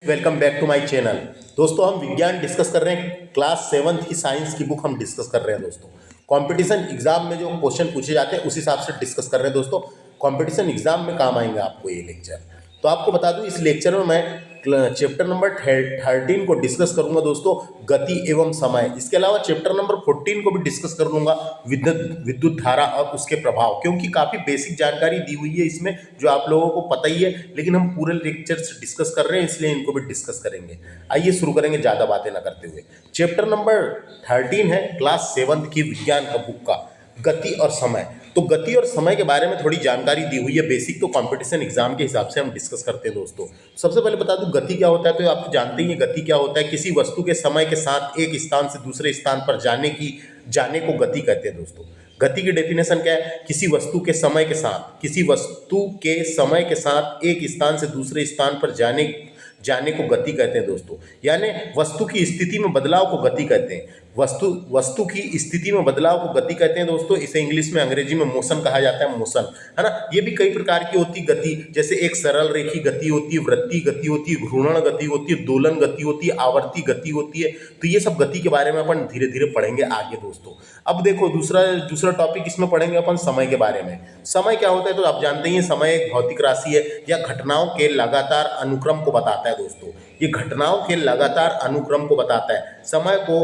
Welcome back to my channel. दोस्तों हम विज्ञान डिस्कस कर रहे हैं। क्लास 7th की साइंस की बुक हम डिस्कस कर रहे हैं दोस्तों। कंपटीशन एग्जाम में जो क्वेश्चन पूछे जाते हैं उस हिसाब से डिस्कस कर रहे हैं दोस्तों। कंपटीशन एग्जाम में काम आएंगे आपको ये लेक्चर। तो आपको बता दूं इस लेक्चर में मैं चैप्टर नंबर 13 को डिस्कस करूंगा दोस्तों, गति एवं समय। इसके अलावा चैप्टर नंबर 14 को भी डिस्कस कर लूंगा, विद्युत धारा और उसके प्रभाव, क्योंकि काफ़ी बेसिक जानकारी दी हुई है इसमें जो आप लोगों को पता ही है, लेकिन हम पूरे लेक्चर से डिस्कस कर रहे हैं इसलिए इनको भी डिस्कस करेंगे। आइए शुरू करेंगे ज़्यादा बातें ना करते हुए। चैप्टर नंबर 13 है क्लास 7th की विज्ञान का बुक का, गति और समय। तो गति और समय के बारे में थोड़ी जानकारी दी हुई है बेसिक, तो कंपटीशन एग्जाम के हिसाब से हम डिस्कस करते हैं दोस्तों। सबसे पहले बता दूं गति क्या होता है, तो आप तो जानते ही हैं गति क्या होता है। किसी वस्तु के समय के साथ एक स्थान से दूसरे स्थान पर जाने को गति कहते हैं दोस्तों। गति की डेफिनेशन क्या है? किसी वस्तु के समय के साथ एक स्थान से दूसरे स्थान पर जाने को गति कहते हैं दोस्तों। यानी वस्तु की स्थिति में बदलाव को गति कहते हैं। वस्तु की स्थिति में बदलाव को गति कहते हैं दोस्तों। इसे इंग्लिश में, अंग्रेजी में मोशन कहा जाता है, मोशन, है ना। ये भी कई प्रकार की होती गति, जैसे एक सरल रेखी गति होती है, वृत्तीय गति होती है, घूर्णन गति होती है, दोलन गति होती है, आवर्ती गति होती है। तो ये सब गति के बारे में अपन धीरे धीरे पढ़ेंगे आगे दोस्तों। अब देखो दूसरा टॉपिक इसमें पढ़ेंगे अपन समय के बारे में। समय क्या होता है तो आप जानते ही हैं, समय एक भौतिक राशि है या घटनाओं के लगातार अनुक्रम को बताता है दोस्तों। ये घटनाओं के लगातार अनुक्रम को बताता है। समय को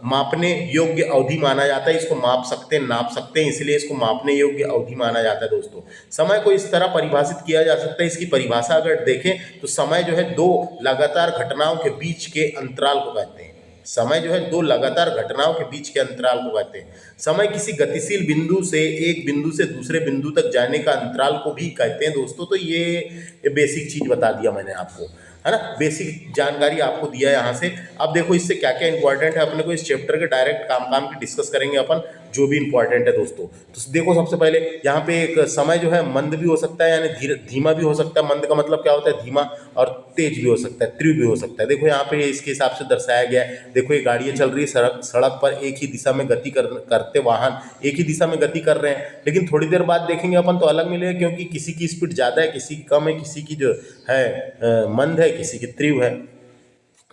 मापने योग्य अवधि माना जाता है। इसको माप सकते हैं, नाप सकते हैं, इसलिए इसको मापने योग्य अवधि माना जाता है दोस्तों। समय को इस तरह परिभाषित किया जा सकता है, इसकी परिभाषा अगर देखें तो समय जो है दो लगातार घटनाओं के बीच के अंतराल को कहते हैं। समय जो है दो लगातार घटनाओं के बीच के अंतराल को कहते हैं। समय किसी गतिशील बिंदु से एक बिंदु से दूसरे बिंदु तक जाने का अंतराल को भी कहते हैं दोस्तों। तो ये बेसिक चीज बता दिया मैंने आपको, है ना। बेसिक जानकारी आपको दिया है यहाँ से। अब देखो इससे क्या क्या इंपॉर्टेंट है अपने को इस चैप्टर के डायरेक्ट काम की डिस्कस करेंगे अपन, जो भी इंपॉर्टेंट है दोस्तों। तो देखो सबसे पहले यहाँ पे एक समय जो है मंद भी हो सकता है, यानी धीमा भी हो सकता है। मंद का मतलब क्या होता है? धीमा। और तेज भी हो सकता है, तीव्र भी हो सकता है। देखो यहाँ पे इसके हिसाब से दर्शाया गया है। देखो ये गाड़ियाँ चल रही है सड़क पर, एक ही दिशा में गति करते वाहन एक ही दिशा में गति कर रहे हैं, लेकिन थोड़ी देर बाद देखेंगे अपन तो अलग मिलेगा, क्योंकि किसी की स्पीड ज़्यादा है, किसी की कम है, किसी की जो है मंद है, किसी की तीव्र है।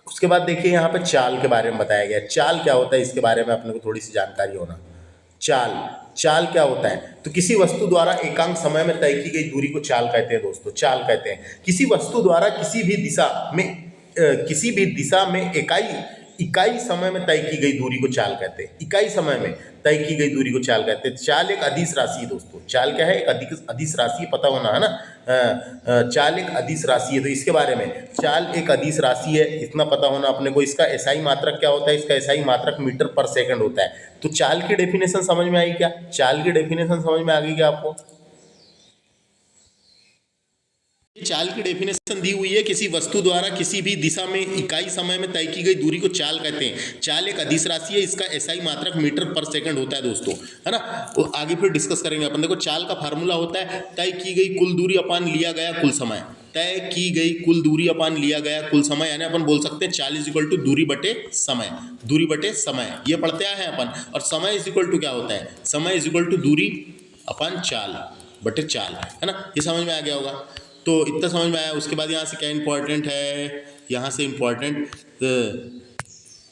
उसके बाद देखिए यहाँ पे चाल के बारे में बताया गया है। चाल क्या होता है इसके बारे में अपने को थोड़ी सी जानकारी होना। चाल क्या होता है? तो किसी वस्तु द्वारा एकांक समय में तय की गई दूरी को चाल कहते हैं दोस्तों। चाल कहते हैं किसी वस्तु द्वारा किसी भी दिशा में इकाई समय में तय की गई दूरी को चाल कहते हैं। इकाई समय में तय की गई दूरी को चाल कहते हैं। चाल एक अदिश राशि है दोस्तों। चाल क्या है? एक अदिश राशि, पता होना है ना। चाल एक अदिश राशि है, तो इसके बारे में चाल एक अदिश राशि है, इतना पता होना अपने को। इसका एसआई मात्रक क्या होता है? इसका एसआई मात्रक मीटर पर सेकंड होता है। तो चाल की डेफिनेशन समझ में आई क्या? चाल की डेफिनेशन समझ में आ गई क्या आपको? चाल की डेफिनेशन दी हुई है, किसी वस्तु द्वारा किसी भी दिशा में इकाई समय में तय की गई दूरी को चाल कहते हैं। चाल एक अदिश राशि है, इसका एसआई मात्रक मीटर पर सेकंड होता है दोस्तों, है ना। तो आगे फिर डिस्कस करेंगे अपन। देखो चाल का फार्मूला होता है तय की गई कुल दूरी अपान लिया गया कुल समय। तय की गई कुल दूरी अपान लिया गया कुल समय, यानी अपन बोल सकते हैं चाल इज इक्वल टू दूरी बटे समय। दूरी बटे समय ये पढ़ते आए हैं अपन। और समय इज इक्वल टू क्या होता है? समय इज इक्वल टू दूरी अपान चाल बटे चाल, है ना। ये समझ में आ गया होगा। तो इतना समझ में आया। उसके बाद यहाँ से क्या इंपॉर्टेंट है? यहाँ से इंपॉर्टेंट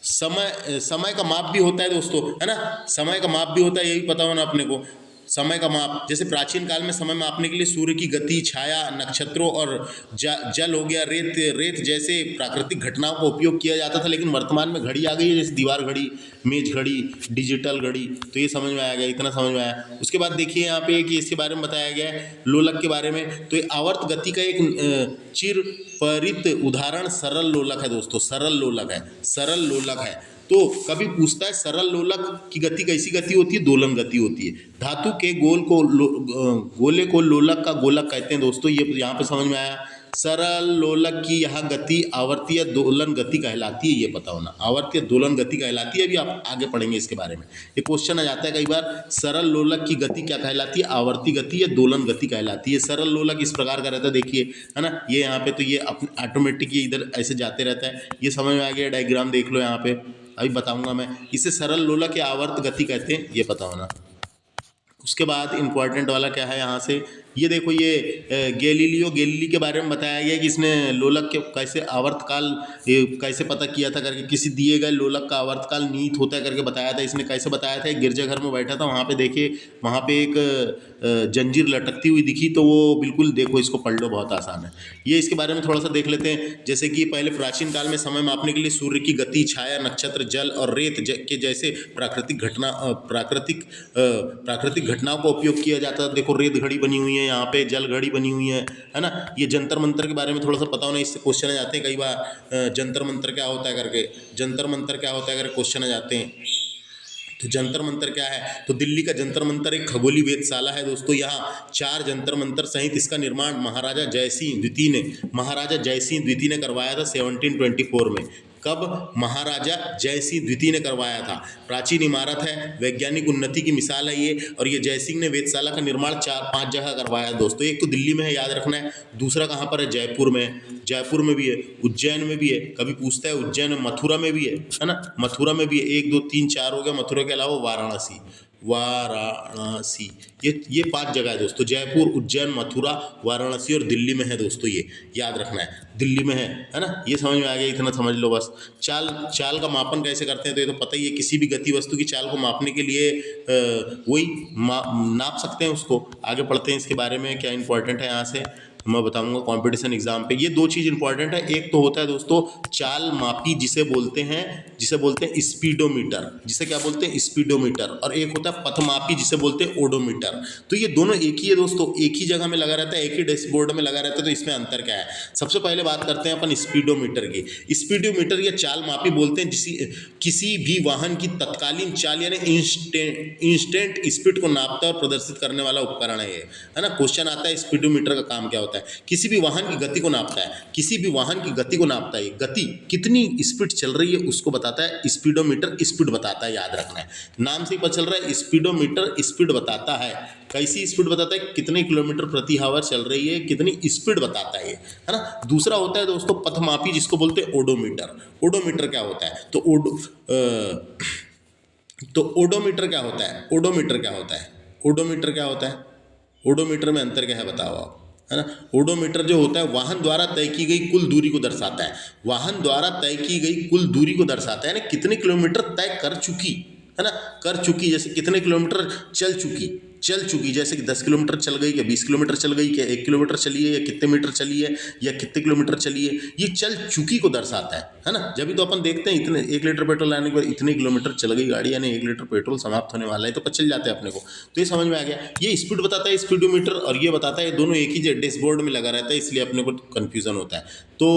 समय का माप भी होता है दोस्तों, है ना। समय का माप भी होता है, ये भी पता होना अपने को। समय का माप, जैसे प्राचीन काल में समय मापने के लिए सूर्य की गति, छाया, नक्षत्रों और जल हो गया, रेत जैसे प्राकृतिक घटनाओं का उपयोग किया जाता था। लेकिन वर्तमान में घड़ी आ गई है, जैसे दीवार घड़ी, मेज घड़ी, डिजिटल घड़ी। तो ये समझ में आ गया, इतना समझ में आया। उसके बाद देखिए यहाँ पे कि इसके बारे में बताया गया है लोलक के बारे में। तो ये आवर्त गति का एक चिर परित उदाहरण सरल लोलक है दोस्तों। सरल लोलक है। तो कभी पूछता है सरल लोलक की गति कैसी गति होती है? दोलन गति होती है। धातु के गोले को लोलक का गोलक कहते हैं दोस्तों। ये यहाँ पे समझ में आया। सरल लोलक की यहाँ गति आवर्तीय दोलन गति कहलाती है, ये पता होना। आवर्तीय दोलन गति कहलाती है। अभी आप आगे पढ़ेंगे इसके बारे में। ये क्वेश्चन आ जाता है कई बार, सरल लोलक की गति क्या कहलाती है? आवर्ती गति या दोलन गति कहलाती है। सरल लोलक इस प्रकार का रहता है, देखिए, है ना। ये यहाँ पे तो ये ऑटोमेटिक इधर ऐसे जाते रहता है। ये समझ में आ गया। डायग्राम देख लो यहाँ पे, अभी बताऊंगा मैं। इसे सरल लोलक या आवर्त गति कहते हैं, ये पता होना। उसके बाद इंपॉर्टेंट वाला क्या है यहाँ से ये देखो ये गैलीली के बारे में बताया गया कि इसने लोलक के कैसे आवर्तकाल कैसे पता किया था करके, किसी दिए गए लोलक का आवर्तकाल निहित होता है करके बताया था। इसने कैसे बताया था, एक गिरजाघर में बैठा था, वहाँ पे देखिए वहाँ पे एक जंजीर लटकती हुई दिखी, तो वो बिल्कुल देखो, इसको पढ़ लो, बहुत आसान है। ये इसके बारे में थोड़ा सा देख लेते हैं। जैसे कि पहले प्राचीन काल में समय मापने के लिए सूर्य की गति, छाया, नक्षत्र, जल और रेत के जैसे प्राकृतिक घटनाओं का उपयोग किया जाता है। देखो रेत घड़ी बनी हुई है, यहाँ पे जल घड़ी बनी हुई है ना। ये जंतर मंतर के बारे में थोड़ा सा पता होना, इससे क्वेश्चन आ जाते हैं कई बार, जंतर मंतर क्या होता है करके, जंतर मंतर क्या होता है करके क्वेश्चन आ जाते हैं। तो जंतर मंतर क्या है, तो दिल्ली का जंतर मंतर एक खगोलीय वेधशाला है दोस्तों। यहाँ 4 जंतर मंतर सहित इसका निर्माण महाराजा जयसिंह द्वितीय ने करवाया था 1724 में। कब? महाराजा जयसिंह द्वितीय ने करवाया था। प्राचीन इमारत है, वैज्ञानिक उन्नति की मिसाल है ये। और ये जयसिंह ने वेधशाला का निर्माण 4-5 जगह करवाया है दोस्तों। एक तो दिल्ली में है, याद रखना है। दूसरा कहाँ पर है? जयपुर में। जयपुर में भी है, उज्जैन में भी है, कभी पूछता है उज्जैन में, मथुरा में भी है ना, मथुरा में भी है। 1 2 3 4 हो गया। मथुरा के अलावा वाराणसी, ये 5 जगह है दोस्तों। जयपुर, उज्जैन, मथुरा, वाराणसी और दिल्ली में है दोस्तों। ये याद रखना है, दिल्ली में है ना। ये समझ में आ गया, इतना समझ लो बस। चाल का मापन कैसे करते हैं, तो ये तो पता ही है। किसी भी गति वस्तु की चाल को मापने के लिए वही नाप सकते हैं उसको। आगे पढ़ते हैं इसके बारे में, क्या इंपॉर्टेंट है यहाँ से मैं बताऊंगा कंपटीशन एग्जाम पे। ये 2 चीज़ इंपॉर्टेंट है। एक तो होता है दोस्तों चाल मापी, जिसे बोलते हैं स्पीडोमीटर, जिसे क्या बोलते हैं? स्पीडोमीटर। और एक होता है पथमापी, जिसे बोलते हैं ओडोमीटर। तो ये दोनों एक ही है दोस्तों, एक ही जगह में लगा रहता है, एक ही डैशबोर्ड में लगा रहता है। तो इसमें अंतर क्या है? सबसे पहले बात करते हैं अपन स्पीडोमीटर की। स्पीडोमीटर या चाल मापी बोलते हैं किसी भी वाहन की तत्कालीन चाल यानी इंस्टेंट स्पीड को नापता और प्रदर्शित करने वाला उपकरण है ना। क्वेश्चन आता है स्पीडोमीटर का काम क्या होता है? किसी भी वाहन की गति को नापता है, किसी भी वाहन की गति को नापता है। गति कितनी स्पीड चल रही है उसको बताता है स्पीडोमीटर, स्पीड बताता है, याद रखना है। नाम से ही पता चल रहा है स्पीडोमीटर स्पीड बताता है। कैसी स्पीड बताता है? कितने किलोमीटर प्रति आवर चल रही है, कितनी स्पीड बताता है ना। दूसरा होता है दोस्तों पथमापी, जिसको बोलते हैं ओडोमीटर। ओडोमीटर क्या होता है? तो ओडोमीटर क्या होता है? ओडोमीटर में अंतर क्या है बताओ आप, है ना। ओडोमीटर जो होता है वाहन द्वारा तय की गई कुल दूरी को दर्शाता है। वाहन द्वारा तय की गई कुल दूरी को दर्शाता है, ना कितने किलोमीटर तय कर चुकी, है ना, कर चुकी। जैसे कितने किलोमीटर चल चुकी, जैसे कि 10 किलोमीटर चल गई, या 20 किलोमीटर चल गई, क्या 1 किलोमीटर चली है, या कितने मीटर चली है, या कितने किलोमीटर चली है। ये चल चुकी को दर्शाता है ना। जब भी तो अपन देखते हैं इतने 1 लीटर पेट्रोल लाने के बाद इतने किलोमीटर चल गई गाड़ी, यानी 1 लीटर पेट्रोल समाप्त होने वाला है, तो पता चल जाता है अपने को। तो ये समझ में आ गया। ये स्पीड बताता है स्पीडोमीटर, और ये बताता है, दोनों एक ही डैशबोर्ड में लगा रहता है, इसलिए अपने को कन्फ्यूजन होता है। तो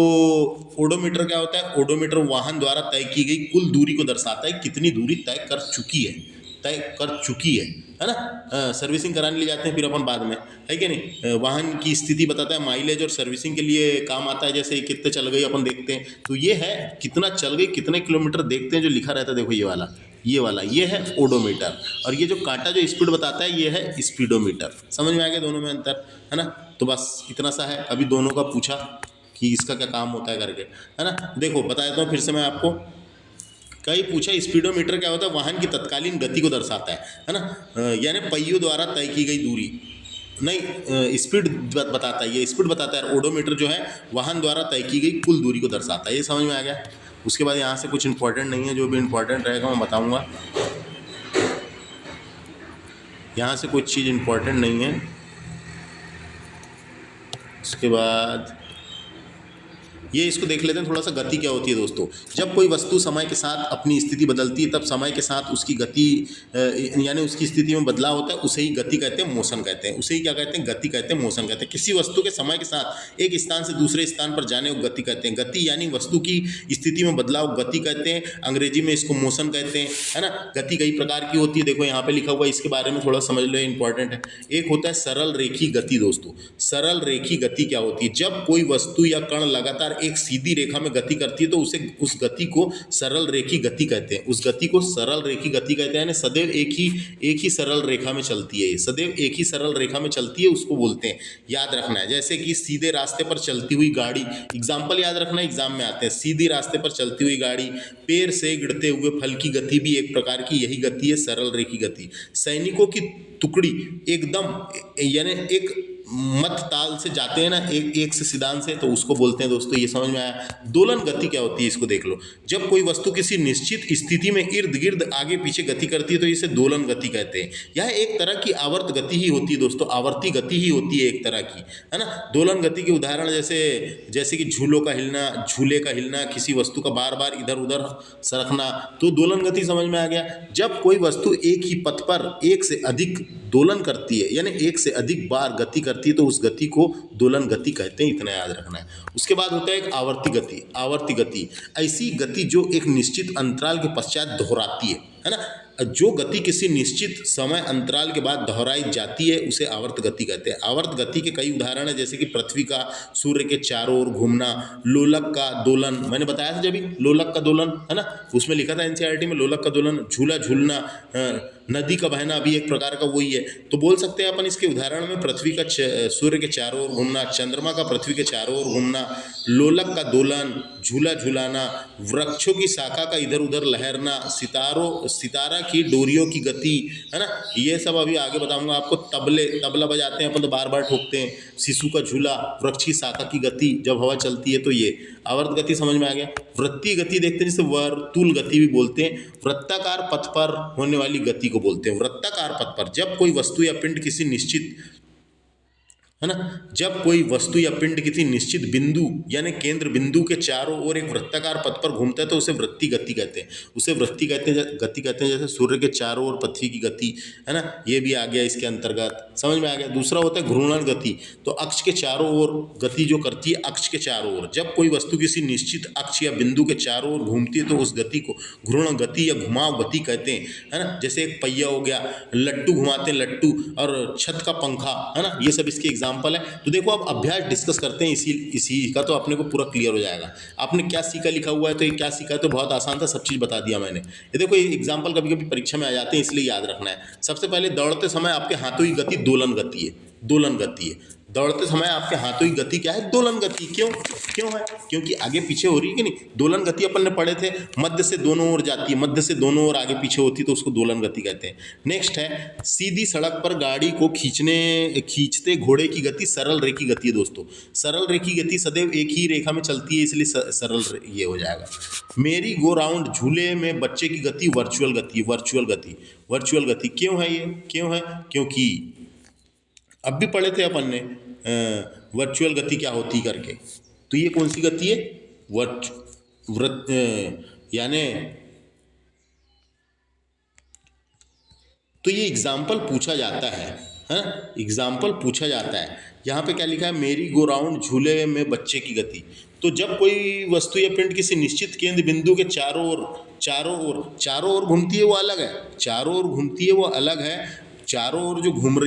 ओडोमीटर क्या होता है? ओडोमीटर वाहन द्वारा तय की गई कुल दूरी को दर्शाता है, कितनी दूरी तय कर चुकी है ना। सर्विसिंग कराने ले जाते हैं फिर अपन बाद में, है कि नहीं। वाहन की स्थिति बताता है, माइलेज और सर्विसिंग के लिए काम आता है। जैसे कितने चल गई अपन देखते हैं, तो ये है कितना चल गई, कितने किलोमीटर देखते हैं, जो लिखा रहता है देखो ये है ओडोमीटर। और ये जो कांटा जो स्पीड बताता है, ये है स्पीडोमीटर। समझ में आ गया दोनों में अंतर, है ना। तो बस इतना सा है। अभी दोनों का पूछा कि इसका क्या काम होता है करके, है ना। देखो बता देता हूँ फिर से मैं आपको। कई पूछा स्पीडोमीटर क्या होता है? वाहन की तत्कालीन गति को दर्शाता है ना, यानी पहियों द्वारा तय की गई दूरी नहीं, स्पीड बताता है, ये स्पीड बताता है। ओडोमीटर जो है वाहन द्वारा तय की गई कुल दूरी को दर्शाता है। ये समझ में आ गया। उसके बाद यहाँ से कुछ इंपॉर्टेंट नहीं है, जो भी इंपॉर्टेंट रहेगा मैं बताऊँगा। यहाँ से कुछ चीज़ इंपॉर्टेंट नहीं है। उसके बाद ये इसको देख लेते हैं थोड़ा सा। गति क्या होती है दोस्तों? जब कोई वस्तु समय के साथ अपनी स्थिति बदलती है, तब समय के साथ उसकी गति यानी उसकी स्थिति में बदलाव होता है, उसे ही गति कहते हैं, मोशन कहते हैं। उसे ही क्या कहते हैं? गति कहते हैं, मोशन कहते हैं। किसी वस्तु के समय के साथ एक स्थान से दूसरे स्थान पर जाने को गति कहते हैं। गति यानी वस्तु की स्थिति में बदलाव गति कहते हैं, अंग्रेजी में इसको मोशन कहते हैं, है ना। गति कई प्रकार की होती है, देखो यहाँ पे लिखा हुआ है, इसके बारे में थोड़ा समझ लो, इंपॉर्टेंट है। एक होता है सरल रेखी गति दोस्तों। सरल रेखी गति क्या होती है? जब कोई वस्तु या कण लगातार एक सीधी रेखा में गति करती है, तो उस गति को सरल रेखी गति कहते हैं। उस गति को सरल रेखी गति कहते हैं, सदैव एक ही सरल रेखा में चलती है। सदैव एक ही सरल रेखा में चलती है, उसको बोलते हैं। याद रखना है, जैसे कि सीधे रास्ते पर चलती हुई गाड़ी, एग्जाम्पल याद रखना, एग्जाम में आते हैं। सीधी रास्ते पर चलती हुई गाड़ी, पेड़ से गिरते हुए फल की गति भी एक प्रकार की यही गति है, सरल रेखी गति। सैनिकों की टुकड़ी एकदम यानी एक मत ताल से जाते हैं ना, एक से सिद्धांत से, तो उसको बोलते हैं दोस्तों। ये समझ में आया। दोलन गति क्या होती है इसको देख लो। जब कोई वस्तु किसी निश्चित स्थिति में इर्द गिर्द आगे पीछे गति करती है तो इसे दोलन गति कहते हैं। यह एक तरह की आवर्त गति ही होती है दोस्तों, आवर्ती गति ही होती है एक तरह की, है ना। दोलन गति के उदाहरण जैसे कि झूलों का हिलना, झूले का हिलना, किसी वस्तु का बार बार इधर उधर सरकना, तो दोलन गति समझ में आ गया। जब कोई वस्तु एक ही पथ पर एक से अधिक दोलन करती है, यानी एक से अधिक बार गति करती है, तो उस गति को दोलन गति कहते हैं। इतना याद रखना है। उसके बाद होता है एक आवर्ती गति। आवर्ती गति ऐसी गति जो एक निश्चित अंतराल के पश्चात दोहराती है ना। जो गति किसी निश्चित समय अंतराल के बाद दोहराई जाती है उसे आवर्त गति कहते हैं। आवर्त गति के कई उदाहरण हैं, जैसे कि पृथ्वी का सूर्य के चारों ओर घूमना, लोलक का दोलन, मैंने बताया था जब भी, लोलक का दोलन, है ना, उसमें लिखा था एनसीईआरटी में, लोलक का दोलन, झूला झूलना, नदी का बहना भी एक प्रकार का वही है। तो बोल सकते हैं अपन इसके उदाहरण में पृथ्वी का सूर्य के चारों ओर घूमना, चंद्रमा का पृथ्वी के चारों ओर घूमना, लोलक का दोलन, झूला झूलाना, वृक्षों की शाखा का इधर उधर लहरना, सितारा की डोरियों की गति, है ना। ये सब अभी आगे बताऊंगा आपको। तबला बजाते हैं अपन तो बार बार ठोकते हैं। शिशु का झूला, वृक्ष की शाखा की गति जब हवा चलती है, तो ये आवर्त गति समझ में आ गया। वृत्तीय गति देखते हैं, जिसे वर्तुल गति भी बोलते हैं। वृत्ताकार पथ पर होने वाली गति को बोलते हैं। वृत्ताकार पथ पर जब कोई वस्तु या पिंड किसी निश्चित, है ना, जब कोई वस्तु या पिंड किसी निश्चित बिंदु यानी केंद्र बिंदु के चारों ओर एक वृत्ताकार पथ पर घूमता है तो उसे वृत्तीय गति कहते हैं। उसे वृत्तीय गति कहते हैं, जैसे सूर्य के चारों ओर पृथ्वी की गति, है ना, ये भी आ गया इसके अंतर्गत, समझ में आ गया। दूसरा होता है घूर्णन गति। तो अक्ष के चारों ओर गति जो करती है, अक्ष के चारों ओर जब कोई वस्तु किसी निश्चित अक्ष या बिंदु के चारों ओर घूमती है तो उस गति को घूर्णन गति या घुमाव गति कहते हैं, है ना। जैसे एक पहिया हो गया, लट्टू घुमाते हैं लट्टू, और छत का पंखा, है ना, ये सब इसके एग्जाम्पल है। तो देखो अब अभ्यास डिस्कस करते हैं इसी का, तो अपने को पूरा क्लियर हो जाएगा। आपने क्या सीखा लिखा हुआ है, तो ये क्या सीखा है, तो बहुत आसान था, सब चीज़ बता दिया मैंने। ये देखो, ये एग्जाम्पल कभी कभी परीक्षा में आ जाते हैं, इसलिए याद रखना है। सबसे पहले दौड़ते समय आपके हाथों की गति दोलन गति है, दोलन गति है। दौड़ते समय आपके हाथों की गति क्या है, दोलन गति। क्यों है, क्योंकि आगे पीछे हो रही है कि नहीं। दोलन गति अपन ने पढ़े थे, मध्य से दोनों ओर जाती है, मध्य से दोनों ओर आगे पीछे होती है, तो उसको दोलन गति कहते हैं। नेक्स्ट है सीधी सड़क पर गाड़ी को खींचते घोड़े की गति सरल रेखी गति है दोस्तों। सरल रेखी गति सदैव एक ही रेखा में चलती है, इसलिए सरल ये हो जाएगा। मेरी गो राउंड झूले में बच्चे की गति वर्चुअल गति, वर्चुअल गति क्यों है ये, क्यों है, क्योंकि अब भी पढ़े थे अपन ने वर्चुअल गति क्या होती करके। तो ये कौन सी गति है, यानी, तो ये एग्जाम्पल पूछा जाता है, एग्जाम्पल पूछा जाता है। यहाँ पे क्या लिखा है, मेरी गो राउंड झूले में बच्चे की गति। तो जब कोई वस्तु या पिंड किसी निश्चित केंद्र बिंदु के चारों ओर घूमती है, वो अलग है, चारों ओर घूमती है वो अलग है। चारों ओर जो घूम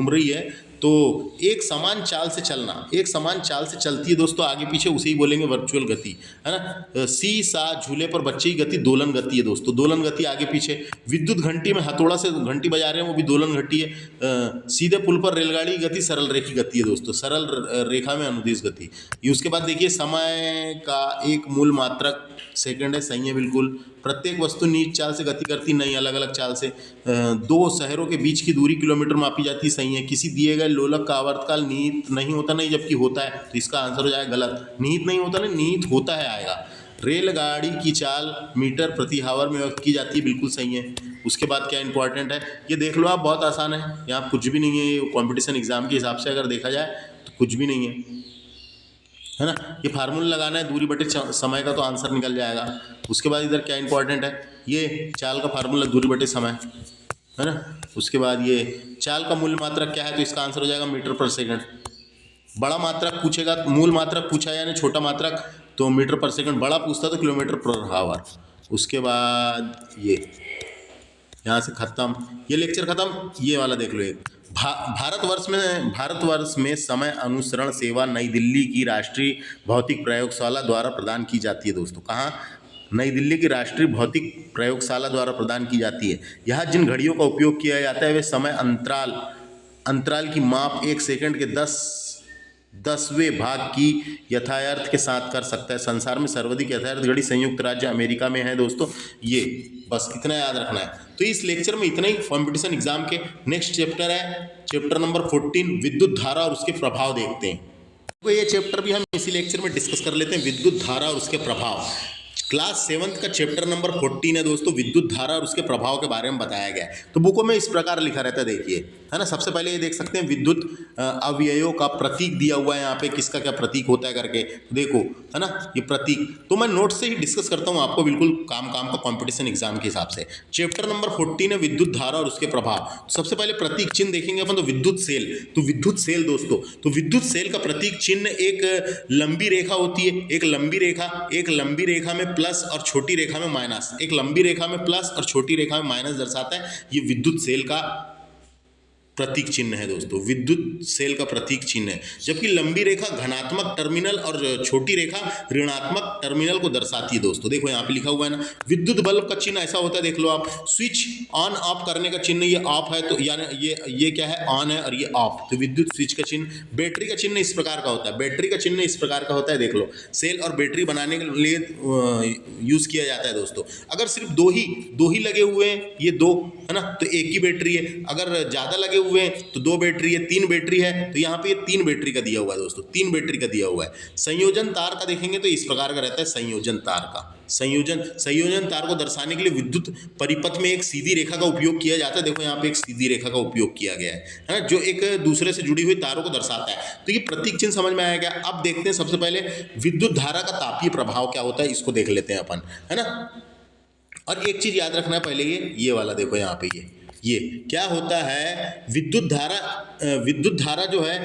रही है, तो एक समान चाल से चलती है दोस्तों, आगे पीछे उसे ही बोलेंगे वर्चुअल गति, है ना। सी सा झूले पर बच्चे की गति दोलन गति है दोस्तों, दोलन गति आगे पीछे। विद्युत घंटी में हथौड़ा से घंटी बजा रहे हैं, वो भी दोलन घंटी है। सीधे पुल पर रेलगाड़ी की गति सरल रेखी गति है दोस्तों, सरल रेखा में अनुदिश गति। ये उसके बाद देखिए, समय का एक मूल मात्रक सेकंड है, सही है बिल्कुल। प्रत्येक वस्तु नीच चाल से गति करती नहीं, अलग अलग चाल से। दो शहरों के बीच की दूरी किलोमीटर मापी जाती, सही है। किसी दिए गए लोलक का आवर्तकाल निहित नहीं होता, नहीं, जबकि होता है, तो इसका आंसर हो जाएगा गलत। निहित नहीं होता नहीं, निहित होता है आएगा। रेलगाड़ी की चाल मीटर प्रति हावर में व्यक्त की जाती है, बिल्कुल सही है। उसके बाद क्या इंपॉर्टेंट है, ये देख लो आप, बहुत आसान है, यहाँ कुछ भी नहीं है। कॉम्पिटिशन एग्जाम के हिसाब से अगर देखा जाए तो कुछ भी नहीं है ना। ये फार्मूला लगाना है, दूरी बटे समय का, तो आंसर निकल जाएगा। उसके बाद इधर क्या इंपॉर्टेंट है, ये चाल का फार्मूला दूरी बटे समय, है ना। उसके बाद ये चाल का मूल मात्रक क्या है, तो इसका आंसर हो जाएगा मीटर पर सेकंड। बड़ा मात्रक पूछेगा, मूल मात्रक पूछा यानी छोटा मात्रक, तो मीटर पर सेकंड। बड़ा पूछता तो किलोमीटर पर हावर। उसके बाद ये यहाँ से ख़त्म, ये लेक्चर ख़त्म। ये वाला देख लो, एक भारतवर्ष में समय अनुसरण सेवा नई दिल्ली की राष्ट्रीय भौतिक प्रयोगशाला द्वारा प्रदान की जाती है दोस्तों। कहाँ, नई दिल्ली की राष्ट्रीय भौतिक प्रयोगशाला द्वारा प्रदान की जाती है। यहाँ जिन घड़ियों का उपयोग किया जाता है वे समय अंतराल की माप 1 सेकंड के 10वें भाग की यथार्थ के साथ कर सकता है। संसार में सर्वाधिक यथार्थ घड़ी संयुक्त राज्य अमेरिका में है दोस्तों। ये बस इतना याद रखना है। तो तो इस लेक्चर में इतना ही कंपटीशन एग्जाम के। नेक्स्ट चैप्टर है चैप्टर नंबर 14 विद्युत धारा और उसके प्रभाव देखते हैं। तो ये चैप्टर भी हम इसी लेक्चर में डिस्कस कर लेते हैं, विद्युत धारा और उसके प्रभाव। क्लास 7th का चैप्टर नंबर 14 है दोस्तों, विद्युत धारा और उसके प्रभाव के बारे में बताया गया है। तो बुकों में इस प्रकार लिखा रहता है, देखिए, है ना। सबसे पहले ये देख सकते हैं विद्युत अवयवों का प्रतीक दिया हुआ है यहाँ पे, किसका क्या प्रतीक होता है करके, देखो, है ना, ये प्रतीक। तो मैं नोट से ही डिस्कस करता हूँ आपको, बिल्कुल काम का कॉम्पिटिशन एग्जाम के हिसाब से। चैप्टर नंबर 14 है विद्युत धारा और उसके प्रभाव। सबसे पहले प्रतीक चिन्ह देखेंगे अपन, तो विद्युत सेल। तो विद्युत सेल दोस्तों, तो विद्युत सेल का प्रतीक चिन्ह एक लंबी रेखा होती है, एक लंबी रेखा में प्लस और छोटी रेखा में माइनस, एक लंबी रेखा में प्लस और छोटी रेखा में माइनस दर्शाता है। ये विद्युत सेल का प्रतीक चिन्ह है दोस्तों, विद्युत सेल का प्रतीक चिन्ह है। जबकि लंबी रेखा धनात्मक टर्मिनल और छोटी रेखा ऋणात्मक टर्मिनल को दर्शाती है दोस्तों। देखो यहाँ पे लिखा हुआ है ना, विद्युत बल्ब का चिन्ह ऐसा होता है, देख लो आप, स्विच ऑन ऑफ करने का चिन्ह ये ऑफ है, तो यानी ये क्या है, ऑन है, और ये ऑफ, तो विद्युत स्विच का चिन्ह। बैटरी का चिन्ह इस प्रकार का होता है, बैटरी का चिन्ह इस प्रकार का होता है, देख लो, सेल और बैटरी बनाने के लिए यूज किया जाता है दोस्तों। अगर सिर्फ दो ही लगे हुए हैं, ये दो, है ना, तो एक ही बैटरी है। अगर ज्यादा लगे हुए हैं तो दो बैटरी है, 3 बैटरी है, तो यहाँ पे ये 3 बैटरी का दिया हुआ है दोस्तों, 3 बैटरी का दिया हुआ है। संयोजन तार का देखेंगे तो इस प्रकार का रहता है, संयोजन तार का। संयोजन तार को दर्शाने के लिए विद्युत परिपथ में एक सीधी रेखा का उपयोग किया जाता है। देखो यहाँ पे एक सीधी रेखा का उपयोग किया गया है ना, जो एक दूसरे से जुड़ी हुई तारों को दर्शाता है। तो ये प्रतीक चिन्ह समझ में आया गया। अब देखते हैं सबसे पहले विद्युत धारा का तापीय प्रभाव क्या होता है, इसको देख लेते हैं अपन, है ना। और एक चीज याद रखना है पहले, ये वाला देखो यहाँ पे, ये क्या होता है, विद्युत धारा जो है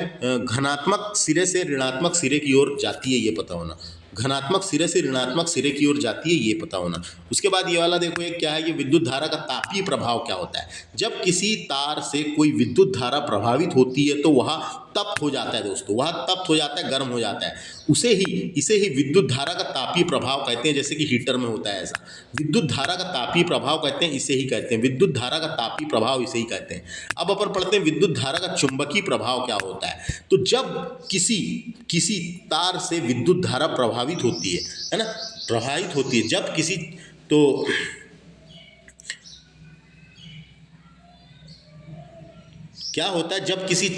धनात्मक सिरे से ऋणात्मक सिरे की ओर जाती है, ये पता होना। धनात्मक सिरे से ऋणात्मक सिरे की ओर जाती है, ये पता होना। उसके बाद ये वाला देखो, ये क्या है, ये विद्युत धारा का तापीय प्रभाव क्या होता है। जब किसी तार से कोई विद्युत धारा प्रभावित होती है तो वह तप्त हो जाता है दोस्तों, वह तप्त हो जाता है, गर्म हो जाता है। इसे ही विद्युत धारा का तापीय प्रभाव कहते हैं, जैसे कि हीटर में होता है ऐसा। विद्युत धारा का तापीय प्रभाव कहते हैं, इसे ही कहते हैं विद्युत धारा का तापीय प्रभाव, इसे ही कहते हैं। अब अपन पढ़ते हैं विद्युत धारा का चुंबकीय प्रभाव क्या होता है। तो जब किसी तार से विद्युत धारा प्रभावित होती है ना, प्रभावित होती है, जब किसी, तो क्या होता है, जब किसी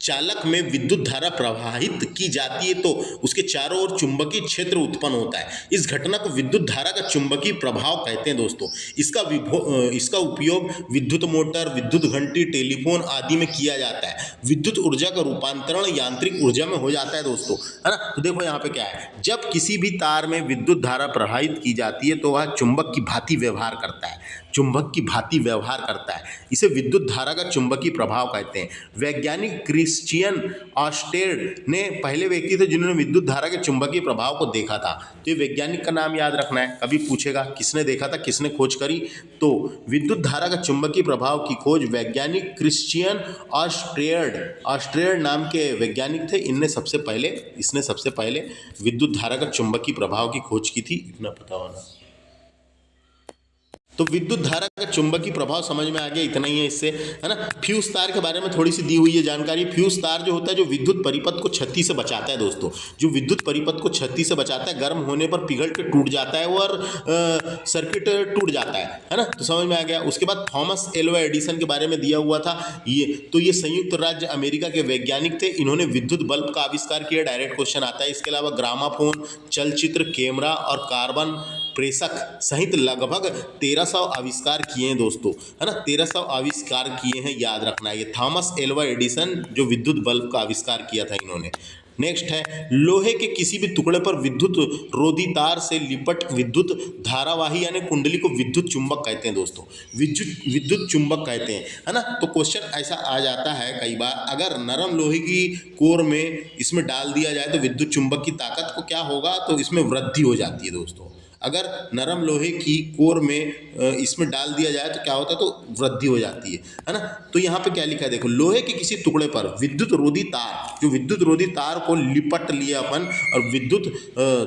चालक में विद्युत धारा प्रवाहित की जाती है तो उसके चारों ओर चुंबकीय क्षेत्र उत्पन्न होता है। इस घटना को विद्युत धारा का चुंबकीय प्रभाव कहते हैं दोस्तों। इसका उपयोग विद्युत मोटर, विद्युत घंटी, टेलीफोन आदि में किया जाता है। विद्युत ऊर्जा का रूपांतरण यांत्रिक ऊर्जा में हो जाता है दोस्तों, है ना। तो देखो यहाँ पे क्या है, जब किसी भी तार में विद्युत धारा प्रवाहित की जाती है तो वह चुंबक की भांति व्यवहार करता है, चुंबक की भांति व्यवहार करता है। इसे विद्युत धारा का चुंबकीय प्रभाव कहते हैं। वैज्ञानिक क्रिश्चियन ऑस्टेड ने पहले व्यक्ति थे जिन्होंने विद्युत धारा के चुंबकीय प्रभाव को देखा था। तो ये वैज्ञानिक का नाम याद रखना है, कभी पूछेगा किसने देखा था, किसने खोज करी। तो विद्युत धारा का चुंबकीय प्रभाव की खोज वैज्ञानिक क्रिश्चियन ऑस्टेड नाम के वैज्ञानिक थे। इसने सबसे पहले विद्युत धारा का चुंबकीय प्रभाव की खोज की थी, इतना पता होना। तो विद्युत धारा का चुंबकीय प्रभाव समझ में आ गया, इतना ही है इससे, है ना। फ्यूज तार के बारे में थोड़ी सी दी हुई है जानकारी। फ्यूज तार जो होता है, जो विद्युत परिपथ को क्षति से बचाता है दोस्तों, जो विद्युत परिपथ को क्षति से बचाता है, गर्म होने पर पिघल के टूट जाता है और सर्किट टूट जाता है ना। तो समझ में आ गया। उसके बाद थॉमस एल्वा एडिसन के बारे में दिया हुआ था। ये संयुक्त राज्य अमेरिका के वैज्ञानिक थे। इन्होंने विद्युत बल्ब का आविष्कार किया, डायरेक्ट क्वेश्चन आता है। इसके अलावा ग्रामाफोन, चलचित्र, कैमरा और कार्बन प्रेषक सहित लगभग 1300 आविष्कार किए हैं दोस्तों, है ना। 1300 आविष्कार किए हैं, याद रखना है। ये थॉमस एल्वा एडिसन जो विद्युत बल्ब का आविष्कार किया था इन्होंने। नेक्स्ट है, लोहे के किसी भी टुकड़े पर विद्युत रोधी तार से लिपट विद्युत धारावाही यानी कुंडली को विद्युत चुंबक कहते हैं दोस्तों, विद्युत चुंबक कहते हैं, है ना। तो क्वेश्चन ऐसा आ जाता है कई बार, अगर नरम लोहे की कोर में इसमें डाल दिया जाए तो विद्युत चुंबक की ताकत को क्या होगा, तो इसमें वृद्धि हो जाती है दोस्तों। अगर नरम लोहे की कोर में इसमें डाल दिया जाए तो क्या होता है, तो वृद्धि हो जाती है ना। तो यहाँ पे क्या लिखा है देखो, लोहे के किसी टुकड़े पर विद्युत रोधी तार, जो विद्युत रोधी तार को लिपट लिया अपन, और विद्युत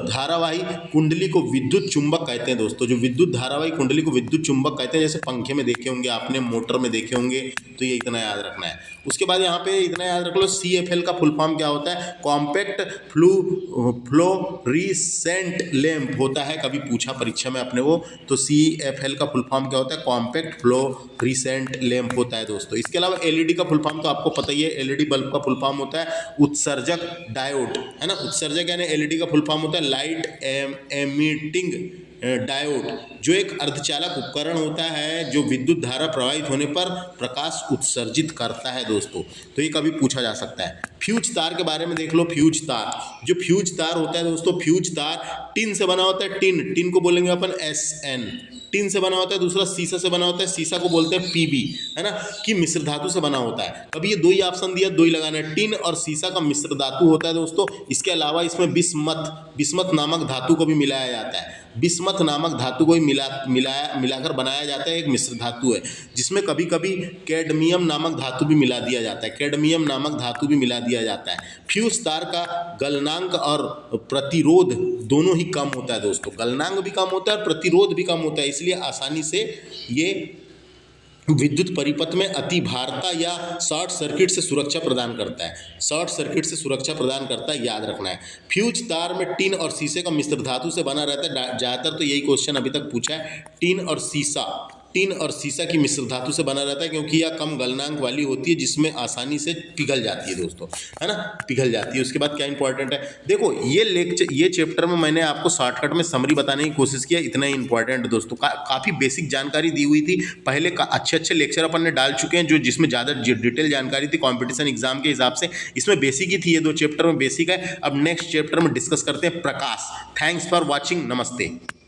धारावाही कुंडली को विद्युत चुंबक कहते हैं दोस्तों। जो विद्युत धारावाही कुंडली को विद्युत चुंबक कहते हैं, जैसे पंखे में देखे होंगे आपने, मोटर में देखे होंगे, तो ये इतना याद रखना है। उसके बाद यहाँ पे इतना याद रख लो, CFL का फुल फॉर्म क्या होता है? कॉम्पैक्ट फ्लोरिसेंट लैंप होता है, कभी पूछा परीक्षा में अपने वो, तो CFL का फुल फॉर्म क्या होता है? कॉम्पैक्ट फ्लोरिसेंट लैंप होता है दोस्तों। इसके अलावा LED का फुल फॉर्म तो आपको पता ही है, LED बल्ब का फुल फॉर्म होता है उत्सर्जक डायोड, है ना। उत्सर्जक यानी LED का फुल फॉर्म होता है लाइट एमिटिंग डायोड, जो एक अर्धचालक उपकरण होता है जो विद्युत धारा प्रवाहित होने पर प्रकाश उत्सर्जित करता है दोस्तों। तो ये कभी पूछा जा सकता है। फ्यूज तार के बारे में देख लो। फ्यूज तार, जो फ्यूज तार होता है दोस्तों, फ्यूज तार टिन से बना होता है। टिन को बोलेंगे अपन SN, टिन से बना होता है। दूसरा सीसा से बना होता है, सीसा को बोलते हैं PB, है ना, कि मिश्र धातु से बना होता है। कभी ये दो ही ऑप्शन दिया, दो ही लगाना है, टिन और सीसा का मिश्र धातु होता है दोस्तों। इसके अलावा इसमें बिस्मथ नामक धातु को भी मिलाया जाता है। बिस्मथ नामक धातु को ही मिलाकर बनाया जाता है, एक मिश्र धातु है, जिसमें कभी कभी कैडमियम नामक धातु भी मिला दिया जाता है। कैडमियम नामक धातु भी मिला दिया जाता है। फ्यूज तार का गलनांक और प्रतिरोध दोनों ही कम होता है दोस्तों। गलनांक भी कम होता है और प्रतिरोध भी कम होता है, इसलिए आसानी से ये विद्युत परिपथ में अति भारता या शॉर्ट सर्किट से सुरक्षा प्रदान करता है। शॉर्ट सर्किट से सुरक्षा प्रदान करता है, याद रखना है। फ्यूज तार में टिन और शीशे का मिश्र धातु से बना रहता है। ज़्यादातर तो यही क्वेश्चन अभी तक पूछा है, टिन और सीसा की मिश्र धातु से बना रहता है, क्योंकि यह कम गलनांक वाली होती है, जिसमें आसानी से पिघल जाती है दोस्तों, है ना, पिघल जाती है। उसके बाद क्या इंपॉर्टेंट है, देखो ये चैप्टर में मैंने आपको शॉर्टकट में समरी बताने की कोशिश किया, इतना ही इंपॉर्टेंट है दोस्तों। काफ़ी बेसिक जानकारी दी हुई थी। पहले अच्छे लेक्चर अपन ने डाल चुके हैं, जो जिसमें ज़्यादा डिटेल जानकारी थी कॉम्पिटिशन एग्जाम के हिसाब से। इसमें बेसिक ही थी, ये 2 चैप्टर में बेसिक है। अब नेक्स्ट चैप्टर में डिस्कस करते हैं प्रकाश। थैंक्स फॉर वॉचिंग, नमस्ते।